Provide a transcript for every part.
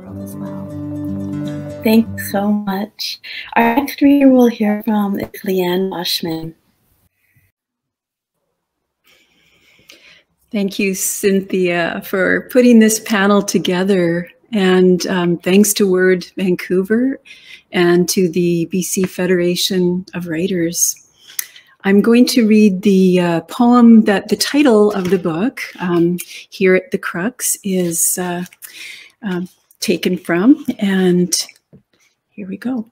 world as well. Thanks so much. Our next reader we'll hear from is Leanne Boschman. Thank you, Cynthia, for putting this panel together. And thanks to Word Vancouver and to the BC Federation of Writers. I'm going to read the poem that the title of the book, Here at the Crux, is taken from. And here we go.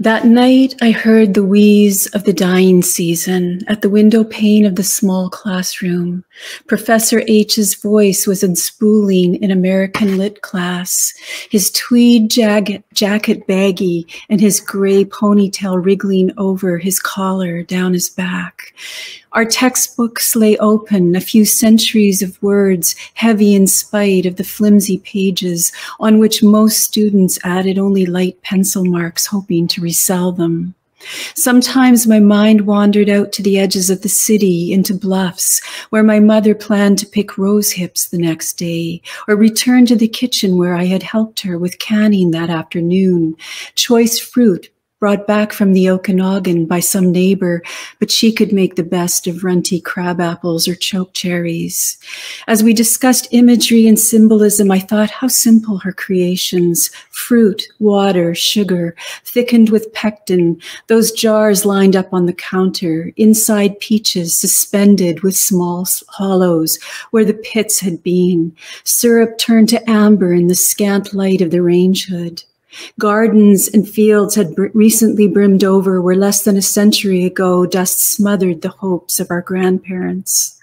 That night, I heard the wheeze of the dying season at the window pane of the small classroom. Professor H's voice was unspooling in American Lit class, his tweed jacket baggy and his gray ponytail wriggling over his collar down his back. Our textbooks lay open, a few centuries of words, heavy in spite of the flimsy pages on which most students added only light pencil marks, hoping to resell them. Sometimes my mind wandered out to the edges of the city into bluffs, where my mother planned to pick rose hips the next day, or return to the kitchen where I had helped her with canning that afternoon, choice fruit brought back from the Okanagan by some neighbor, but she could make the best of runty crab apples or choke cherries. As we discussed imagery and symbolism, I thought how simple her creations: fruit, water, sugar, thickened with pectin, those jars lined up on the counter, inside peaches suspended with small hollows where the pits had been, syrup turned to amber in the scant light of the range hood. Gardens and fields had recently brimmed over where less than a century ago dust smothered the hopes of our grandparents.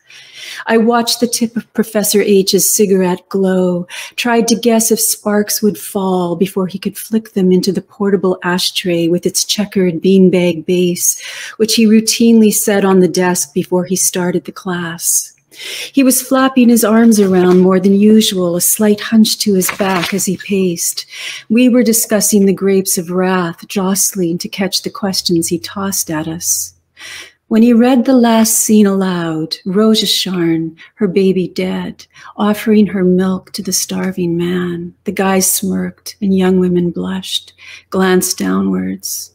I watched the tip of Professor H's cigarette glow, tried to guess if sparks would fall before he could flick them into the portable ashtray with its checkered beanbag base, which he routinely set on the desk before he started the class. He was flapping his arms around more than usual, a slight hunch to his back as he paced. We were discussing the grapes of wrath, jostling to catch the questions he tossed at us. When he read the last scene aloud, Roja Sharn, her baby dead, offering her milk to the starving man, the guys smirked and young women blushed, glanced downwards.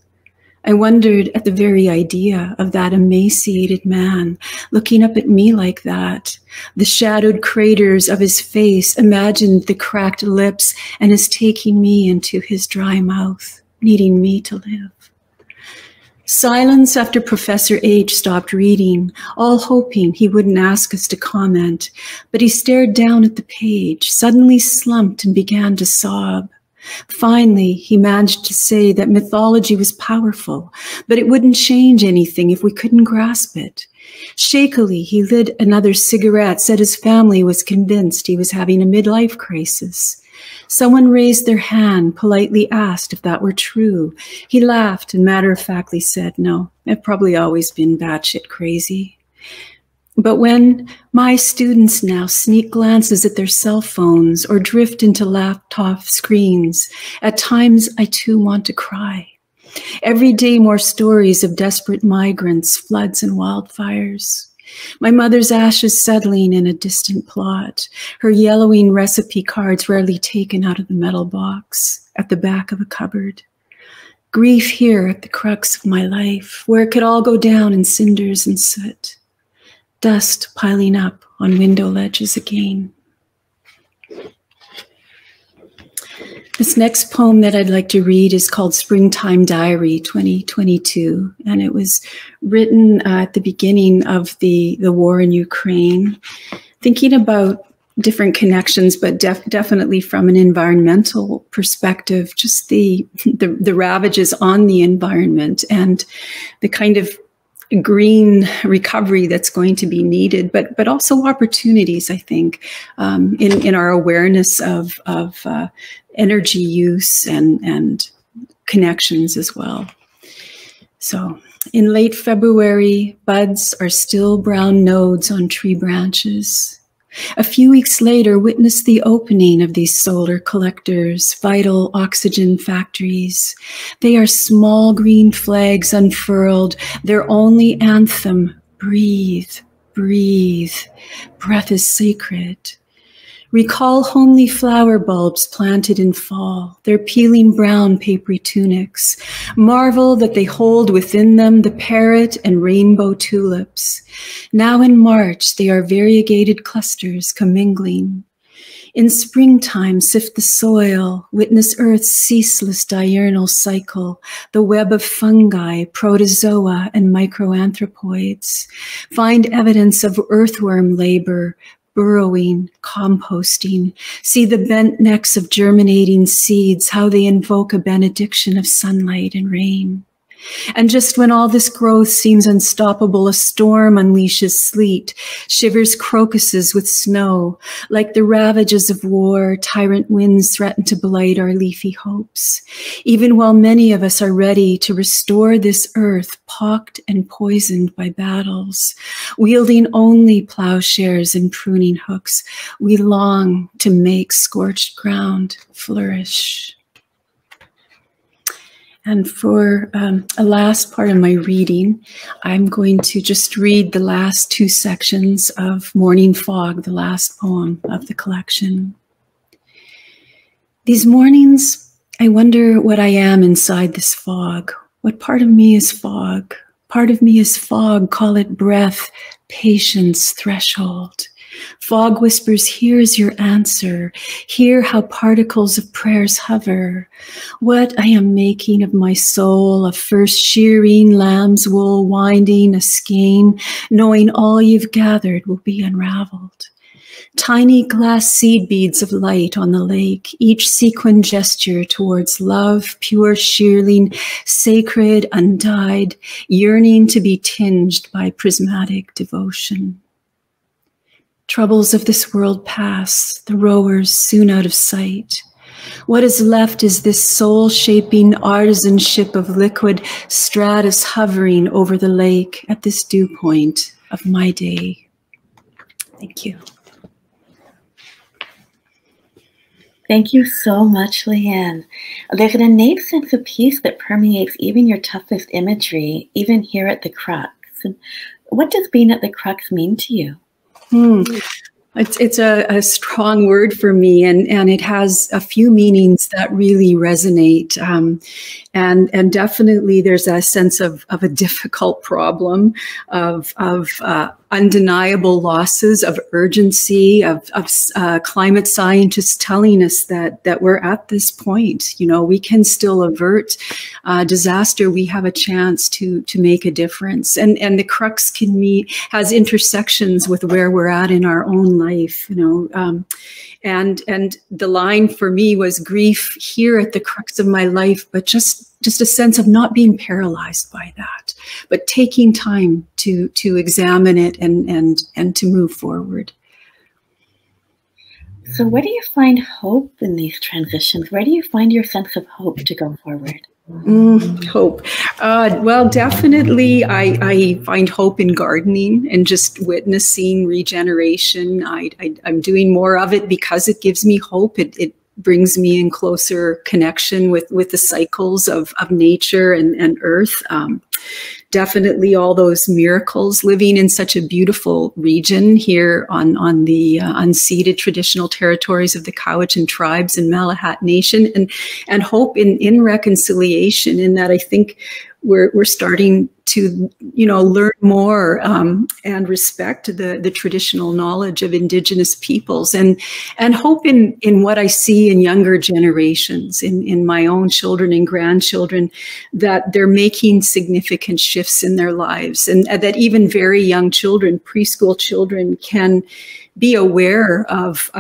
I wondered at the very idea of that emaciated man looking up at me like that. The shadowed craters of his face imagined the cracked lips and his taking me into his dry mouth, needing me to live. Silence after Professor H stopped reading, all hoping he wouldn't ask us to comment, but he stared down at the page, suddenly slumped and began to sob. Finally, he managed to say that mythology was powerful, but it wouldn't change anything if we couldn't grasp it. Shakily, he lit another cigarette, said his family was convinced he was having a midlife crisis. Someone raised their hand, politely asked if that were true. He laughed and matter-of-factly said, no, I've probably always been batshit crazy. But when my students now sneak glances at their cell phones or drift into laptop screens, at times I too want to cry. Every day more stories of desperate migrants, floods, and wildfires. My mother's ashes settling in a distant plot, her yellowing recipe cards rarely taken out of the metal box at the back of a cupboard. Grief here at the crux of my life, where it could all go down in cinders and soot. Dust piling up on window ledges again. This next poem that I'd like to read is called Springtime Diary 2022, and it was written at the beginning of the war in Ukraine, thinking about different connections, but definitely from an environmental perspective, just the ravages on the environment and the kind of green recovery that's going to be needed, but also opportunities, I think, in our awareness of energy use and connections as well. So in late February, buds are still brown nodes on tree branches. A few weeks later, witnessed the opening of these solar collectors, vital oxygen factories. They are small green flags unfurled, their only anthem, breathe, breathe. Breath is sacred. Recall homely flower bulbs planted in fall, their peeling brown papery tunics. Marvel that they hold within them the parrot and rainbow tulips. Now in March, they are variegated clusters commingling. In springtime, sift the soil, witness Earth's ceaseless diurnal cycle, the web of fungi, protozoa, and microanthropoids. Find evidence of earthworm labor, burrowing, composting. See the bent necks of germinating seeds, how they invoke a benediction of sunlight and rain. And just when all this growth seems unstoppable, a storm unleashes sleet, shivers crocuses with snow. Like the ravages of war, tyrant winds threaten to blight our leafy hopes. Even while many of us are ready to restore this earth, pocked and poisoned by battles, wielding only plowshares and pruning hooks, we long to make scorched ground flourish. And for a last part of my reading, I'm going to just read the last two sections of Morning Fog, the last poem of the collection. These mornings, I wonder what I am inside this fog. What part of me is fog? Part of me is fog, call it breath, patience, threshold. Fog whispers, here's your answer. Hear how particles of prayers hover. What I am making of my soul, a first shearing, lamb's wool winding, a skein, knowing all you've gathered will be unraveled. Tiny glass seed beads of light on the lake, each sequin gesture towards love, pure shearling, sacred, undyed, yearning to be tinged by prismatic devotion. Troubles of this world pass, the rowers soon out of sight. What is left is this soul-shaping artisanship of liquid stratus hovering over the lake at this dew point of my day. Thank you. Thank you so much, Leanne. There's an innate sense of peace that permeates even your toughest imagery, even here at the Crux. What does being at the Crux mean to you? It's a strong word for me, and it has a few meanings that really resonate. And definitely there's a sense of a difficult problem, of undeniable losses, of urgency, of climate scientists telling us that we're at this point. You know, we can still avert disaster. We have a chance to make a difference. And the Crux has intersections with where we're at in our own life, you know. And the line for me was grief here at the crux of my life, but just a sense of not being paralyzed by that, but taking time to examine it and to move forward. So where do you find hope in these transitions? Where do you find your sense of hope to go forward? Hope. Well, definitely I find hope in gardening and just witnessing regeneration. I'm doing more of it because it gives me hope. It brings me in closer connection with the cycles of nature and earth. Definitely all those miracles, living in such a beautiful region here on the unceded traditional territories of the Cowichan tribes and Malahat Nation, and hope in reconciliation, in that I think we're starting to, you know, learn more and respect the traditional knowledge of Indigenous peoples, and hope in what I see in younger generations, in my own children and grandchildren, that they're making significant shifts in their lives, and that even very young children, preschool children, can be aware of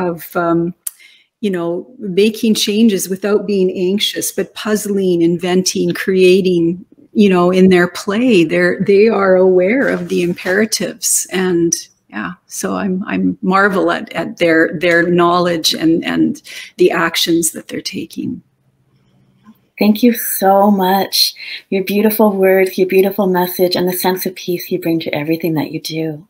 you know, making changes without being anxious, but puzzling, inventing, creating. You know, in their play, they are aware of the imperatives, and yeah, so I'm marvel at their knowledge and the actions that they're taking. Thank you so much. Your beautiful words, your beautiful message, and the sense of peace you bring to everything that you do.